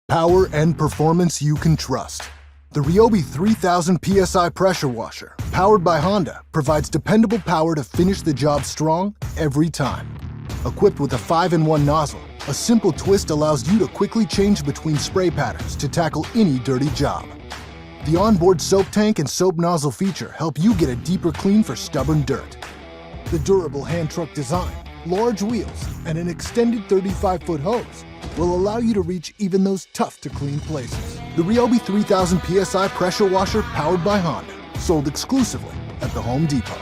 Power and performance you can trust. The Ryobi 3000 PSI Pressure Washer, powered by Honda, provides dependable power to finish the job strong every time. Equipped with a 5-in-1 nozzle, a simple twist allows you to quickly change between spray patterns to tackle any dirty job. The onboard soap tank and soap nozzle feature help you get a deeper clean for stubborn dirt. The durable hand truck design, large wheels, and an extended 35-foot hose will allow you to reach even those tough-to-clean places. The Ryobi 3000 PSI Pressure Washer, powered by Honda, sold exclusively at the Home Depot.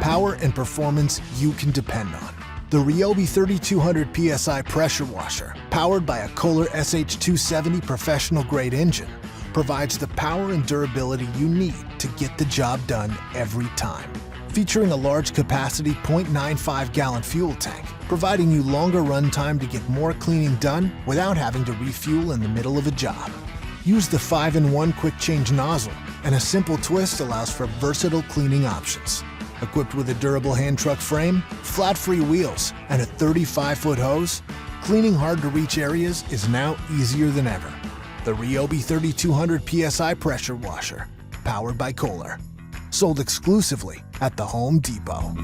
Power and performance you can depend on. The Ryobi 3200 PSI Pressure Washer, powered by a Kohler SH270 professional-grade engine, provides the power and durability you need to get the job done every time. Featuring a large capacity 0.95-gallon fuel tank, providing you longer run time to get more cleaning done without having to refuel in the middle of a job. Use the 5-in-1 quick change nozzle, and a simple twist allows for versatile cleaning options. Equipped with a durable hand truck frame, flat-free wheels, and a 35-foot hose, cleaning hard-to-reach areas is now easier than ever. The Ryobi 3200 PSI Pressure Washer, powered by Kohler. Sold exclusively at the Home Depot.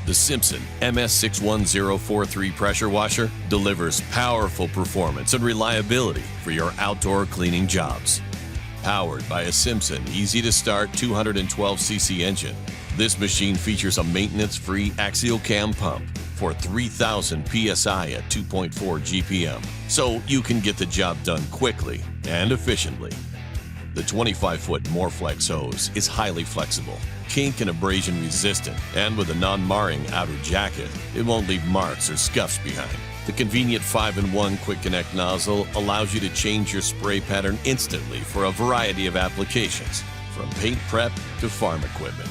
The Simpson MS61043 Pressure Washer delivers powerful performance and reliability for your outdoor cleaning jobs. Powered by a Simpson easy-to-start 212cc engine, this machine features a maintenance-free axial cam pump for 3,000 PSI at 2.4 GPM, so you can get the job done quickly and efficiently. The 25-foot Moreflex hose is highly flexible, kink and abrasion resistant, and with a non-marring outer jacket, it won't leave marks or scuffs behind. The convenient 5-in-1 quick connect nozzle allows you to change your spray pattern instantly for a variety of applications, from paint prep to farm equipment.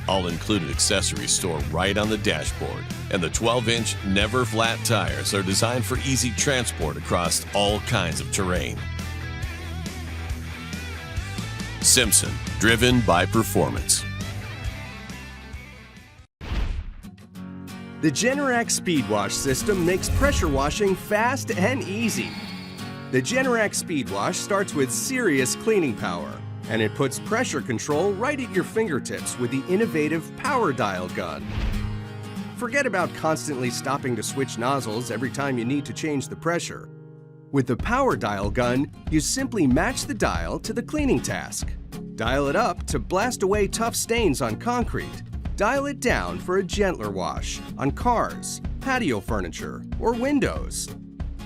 All included accessories store right on the dashboard, and the 12-inch never flat tires are designed for easy transport across all kinds of terrain. Simpson, driven by performance. The Generac Speed Wash system makes pressure washing fast and easy. The Generac Speed Wash starts with serious cleaning power, and it puts pressure control right at your fingertips with the innovative Power Dial gun. Forget about constantly stopping to switch nozzles every time you need to change the pressure. With the Power Dial gun, you simply match the dial to the cleaning task. Dial it up to blast away tough stains on concrete. Dial it down for a gentler wash on cars, patio furniture, or windows.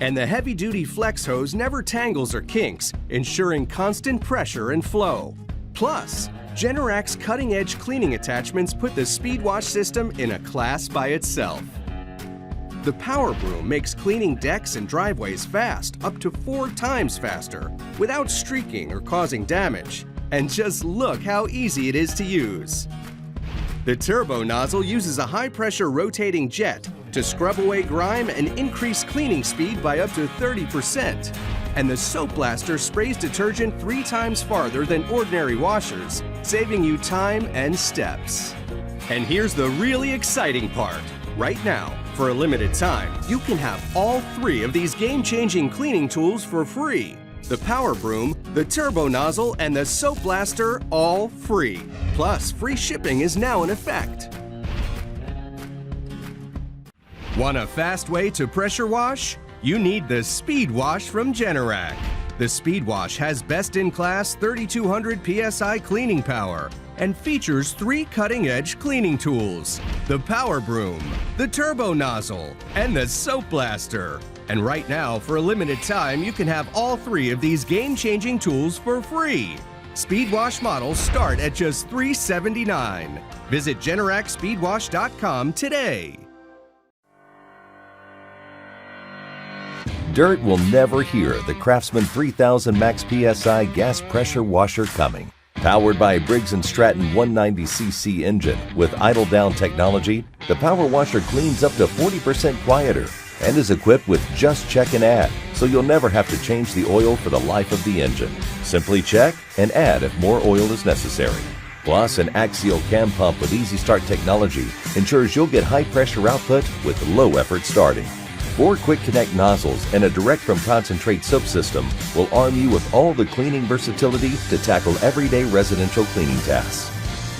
And the heavy-duty flex hose never tangles or kinks, ensuring constant pressure and flow. Plus, Generac's cutting-edge cleaning attachments put the Speed Wash system in a class by itself. The Power Broom makes cleaning decks and driveways fast, up to 4 times faster, without streaking or causing damage. And just look how easy it is to use. The Turbo Nozzle uses a high-pressure rotating jet to scrub away grime and increase cleaning speed by up to 30%. And the Soap Blaster sprays detergent 3 times farther than ordinary washers, saving you time and steps. And here's the really exciting part. Right now, for a limited time, you can have all 3 of these game-changing cleaning tools for free. The Power Broom, the Turbo Nozzle, and the Soap Blaster, all free. Plus, free shipping is now in effect. Want a fast way to pressure wash? You need the Speed Wash from Generac. The Speed Wash has best-in-class 3200 PSI cleaning power and features 3 cutting-edge cleaning tools: the Power Broom, the Turbo Nozzle, and the Soap Blaster. And right now, for a limited time, you can have all 3 of these game-changing tools for free. Speed Wash models start at just $379. Visit GeneracSpeedWash.com today. Dirt will never hear the Craftsman 3000 Max PSI gas pressure washer coming. Powered by a Briggs & Stratton 190cc engine with idle down technology, the power washer cleans up to 40% quieter and is equipped with Just Check and Add, so you'll never have to change the oil for the life of the engine. Simply check and add if more oil is necessary. Plus, an axial cam pump with Easy Start technology ensures you'll get high pressure output with low effort starting. 4 quick connect nozzles and a direct from concentrate soap system will arm you with all the cleaning versatility to tackle everyday residential cleaning tasks.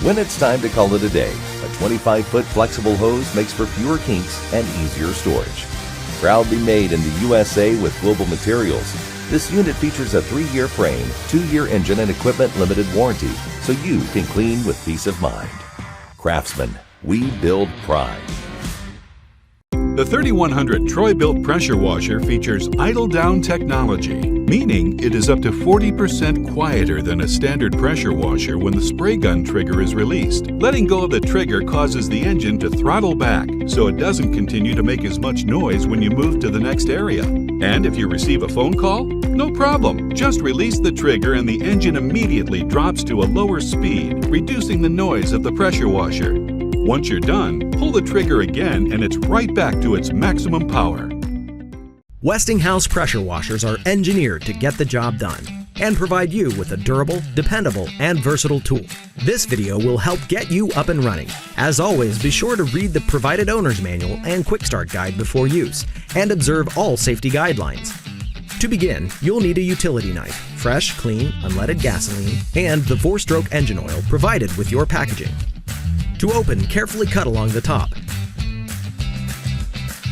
When it's time to call it a day, a 25-foot flexible hose makes for fewer kinks and easier storage. Proudly made in the USA with global materials, this unit features a 3-year frame, 2-year engine and equipment limited warranty, so you can clean with peace of mind. Craftsman, we build pride. The 3100 Troy-built pressure washer features idle-down technology, meaning it is up to 40% quieter than a standard pressure washer when the spray gun trigger is released. Letting go of the trigger causes the engine to throttle back, so it doesn't continue to make as much noise when you move to the next area. And if you receive a phone call, no problem. Just release the trigger and the engine immediately drops to a lower speed, reducing the noise of the pressure washer. Once you're done, pull the trigger again and it's right back to its maximum power. Westinghouse pressure washers are engineered to get the job done and provide you with a durable, dependable, and versatile tool. This video will help get you up and running. As always, be sure to read the provided owner's manual and quick start guide before use and observe all safety guidelines. To begin, you'll need a utility knife, fresh, clean, unleaded gasoline, and the 4-stroke engine oil provided with your packaging. To open, carefully cut along the top,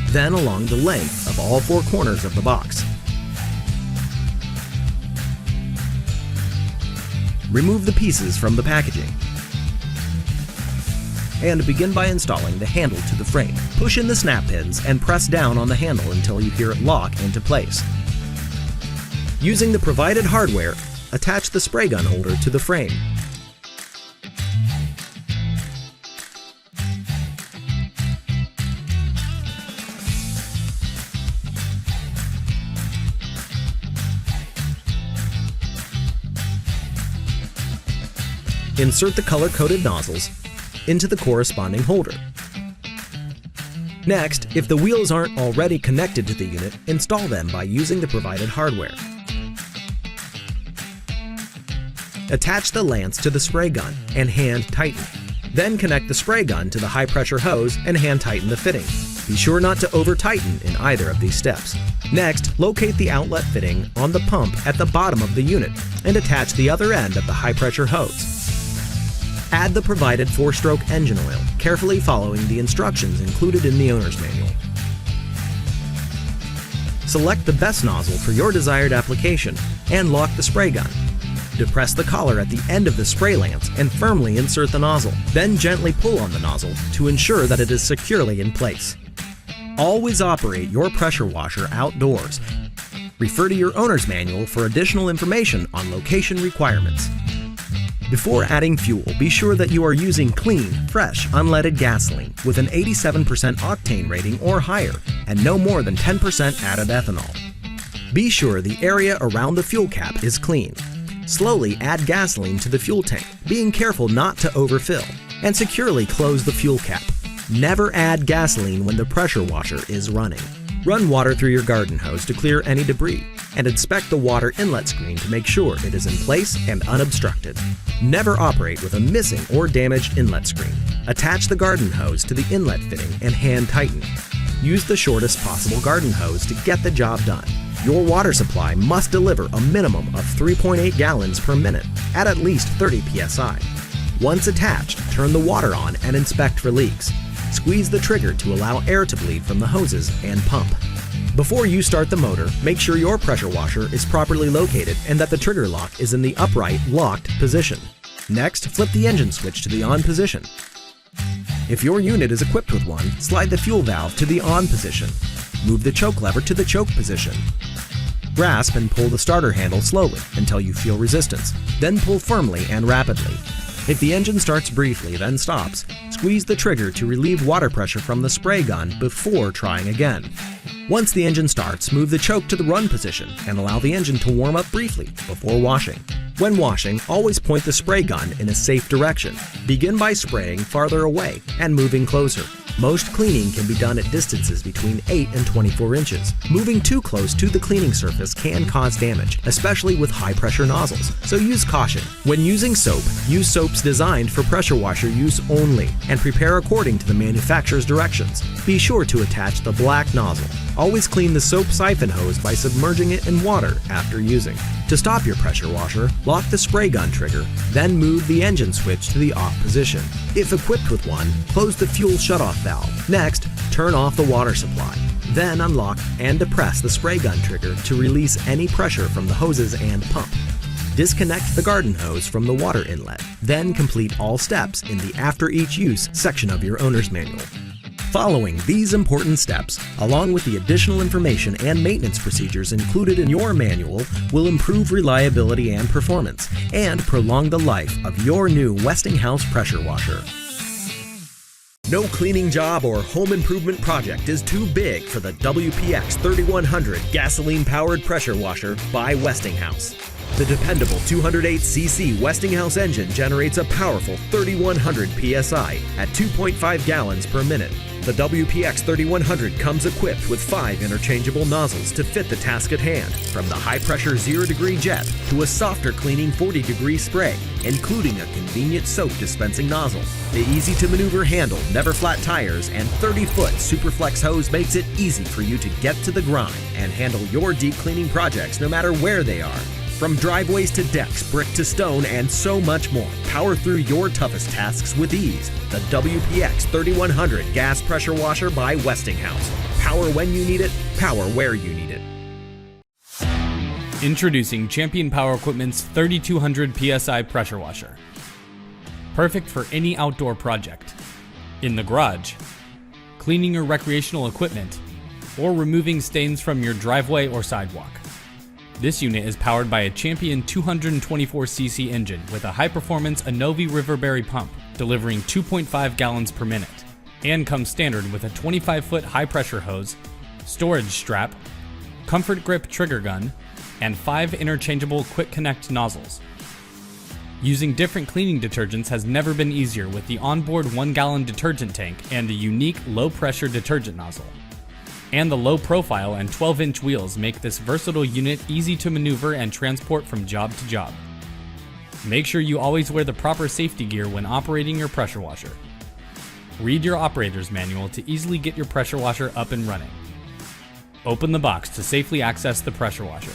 then along the length of all 4 corners of the box. Remove the pieces from the packaging and begin by installing the handle to the frame. Push in the snap pins and press down on the handle until you hear it lock into place. Using the provided hardware, attach the spray gun holder to the frame. Insert the color-coded nozzles into the corresponding holder. Next, if the wheels aren't already connected to the unit, install them by using the provided hardware. Attach the lance to the spray gun and hand tighten. Then connect the spray gun to the high-pressure hose and hand tighten the fitting. Be sure not to over-tighten in either of these steps. Next, locate the outlet fitting on the pump at the bottom of the unit and attach the other end of the high-pressure hose. Add the provided 4-stroke engine oil, carefully following the instructions included in the owner's manual. Select the best nozzle for your desired application and lock the spray gun. Depress the collar at the end of the spray lance and firmly insert the nozzle. Then gently pull on the nozzle to ensure that it is securely in place. Always operate your pressure washer outdoors. Refer to your owner's manual for additional information on location requirements. Before adding fuel, be sure that you are using clean, fresh, unleaded gasoline with an 87% octane rating or higher and no more than 10% added ethanol. Be sure the area around the fuel cap is clean. Slowly add gasoline to the fuel tank, being careful not to overfill, and securely close the fuel cap. Never add gasoline when the pressure washer is running. Run water through your garden hose to clear any debris, and inspect the water inlet screen to make sure it is in place and unobstructed. Never operate with a missing or damaged inlet screen. Attach the garden hose to the inlet fitting and hand tighten. Use the shortest possible garden hose to get the job done. Your water supply must deliver a minimum of 3.8 gallons per minute at least 30 PSI. Once attached, turn the water on and inspect for leaks. Squeeze the trigger to allow air to bleed from the hoses and pump. Before you start the motor, make sure your pressure washer is properly located and that the trigger lock is in the upright, locked position. Next, flip the engine switch to the on position. If your unit is equipped with one, slide the fuel valve to the on position. Move the choke lever to the choke position. Grasp and pull the starter handle slowly until you feel resistance, then pull firmly and rapidly. If the engine starts briefly, then stops, squeeze the trigger to relieve water pressure from the spray gun before trying again. Once the engine starts, move the choke to the run position and allow the engine to warm up briefly before washing. When washing, always point the spray gun in a safe direction. Begin by spraying farther away and moving closer. Most cleaning can be done at distances between 8 and 24 inches. Moving too close to the cleaning surface can cause damage, especially with high-pressure nozzles, so use caution. When using soap, use soaps designed for pressure washer use only, and prepare according to the manufacturer's directions. Be sure to attach the black nozzle. Always clean the soap siphon hose by submerging it in water after using. To stop your pressure washer, lock the spray gun trigger, then move the engine switch to the off position. If equipped with one, close the fuel shutoff valve. Next, turn off the water supply. Then unlock and depress the spray gun trigger to release any pressure from the hoses and pump. Disconnect the garden hose from the water inlet. Then complete all steps in the After Each Use section of your owner's manual. Following these important steps, along with the additional information and maintenance procedures included in your manual, will improve reliability and performance, and prolong the life of your new Westinghouse pressure washer. No cleaning job or home improvement project is too big for the WPX 3100 gasoline-powered pressure washer by Westinghouse. The dependable 208cc Westinghouse engine generates a powerful 3100 PSI at 2.5 gallons per minute. The WPX 3100 comes equipped with 5 interchangeable nozzles to fit the task at hand, from the high-pressure 0-degree jet to a softer cleaning 40-degree spray, including a convenient soap dispensing nozzle. The easy-to-maneuver handle, never flat tires, and 30-foot Superflex hose makes it easy for you to get to the grime and handle your deep cleaning projects no matter where they are. From driveways to decks, brick to stone, and so much more. Power through your toughest tasks with ease. The WPX 3100 Gas Pressure Washer by Westinghouse. Power when you need it, power where you need it. Introducing Champion Power Equipment's 3200 PSI Pressure Washer. Perfect for any outdoor project. In the garage, cleaning your recreational equipment, or removing stains from your driveway or sidewalk. This unit is powered by a Champion 224cc engine with a high-performance Anovi Riverberry pump, delivering 2.5 gallons per minute, and comes standard with a 25-foot high-pressure hose, storage strap, comfort grip trigger gun, and 5 interchangeable quick connect nozzles. Using different cleaning detergents has never been easier with the onboard 1-gallon detergent tank and the unique low-pressure detergent nozzle. And the low profile and 12-inch wheels make this versatile unit easy to maneuver and transport from job to job. Make sure you always wear the proper safety gear when operating your pressure washer. Read your operator's manual to easily get your pressure washer up and running. Open the box to safely access the pressure washer.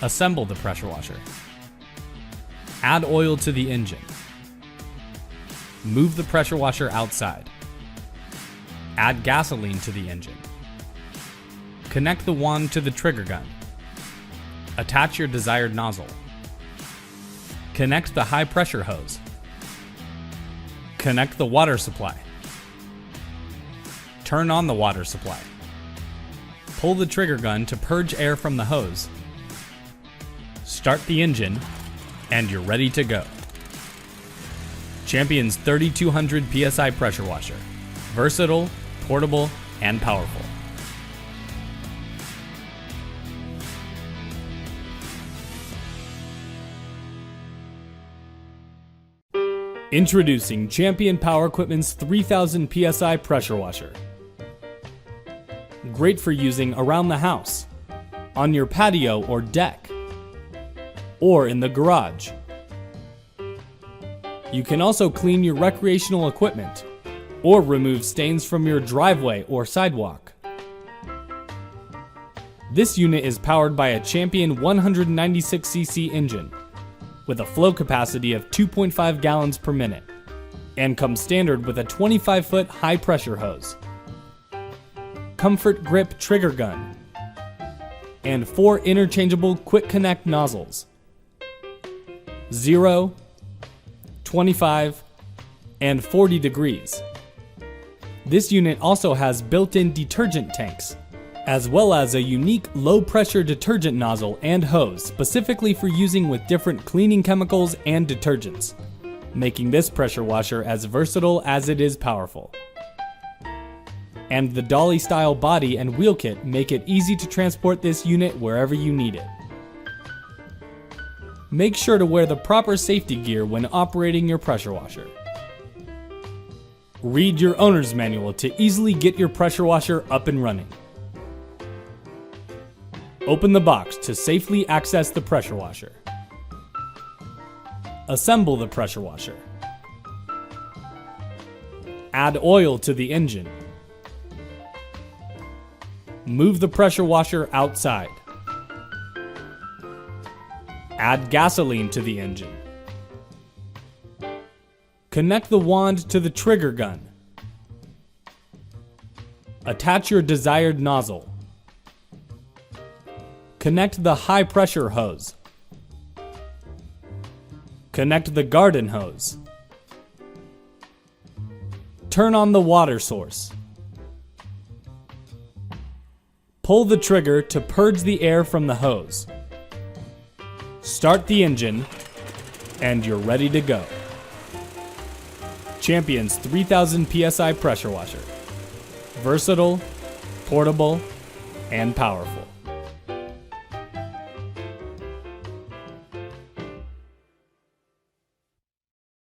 Assemble the pressure washer. Add oil to the engine. Move the pressure washer outside. Add gasoline to the engine. Connect the wand to the trigger gun. Attach your desired nozzle. Connect the high pressure hose. Connect the water supply. Turn on the water supply. Pull the trigger gun to purge air from the hose. Start the engine, and you're ready to go. Champion's 3200 PSI Pressure Washer. Versatile, portable, and powerful. Introducing Champion Power Equipment's 3000 PSI Pressure Washer. Great for using around the house, on your patio or deck, or in the garage. You can also clean your recreational equipment or remove stains from your driveway or sidewalk. This unit is powered by a Champion 196cc engine with a flow capacity of 2.5 gallons per minute and comes standard with a 25-foot high-pressure hose, comfort grip trigger gun, and 4 interchangeable quick connect nozzles: 0, 25, and 40 degrees. This unit also has built-in detergent tanks, as well as a unique low-pressure detergent nozzle and hose specifically for using with different cleaning chemicals and detergents, making this pressure washer as versatile as it is powerful. And the dolly-style body and wheel kit make it easy to transport this unit wherever you need it. Make sure to wear the proper safety gear when operating your pressure washer. Read your owner's manual to easily get your pressure washer up and running. Open the box to safely access the pressure washer. Assemble the pressure washer. Add oil to the engine. Move the pressure washer outside. Add gasoline to the engine. Connect the wand to the trigger gun. Attach your desired nozzle. Connect the high pressure hose. Connect the garden hose. Turn on the water source. Pull the trigger to purge the air from the hose. Start the engine, and you're ready to go. Champion's 3000 PSI pressure washer. Versatile, portable, and powerful.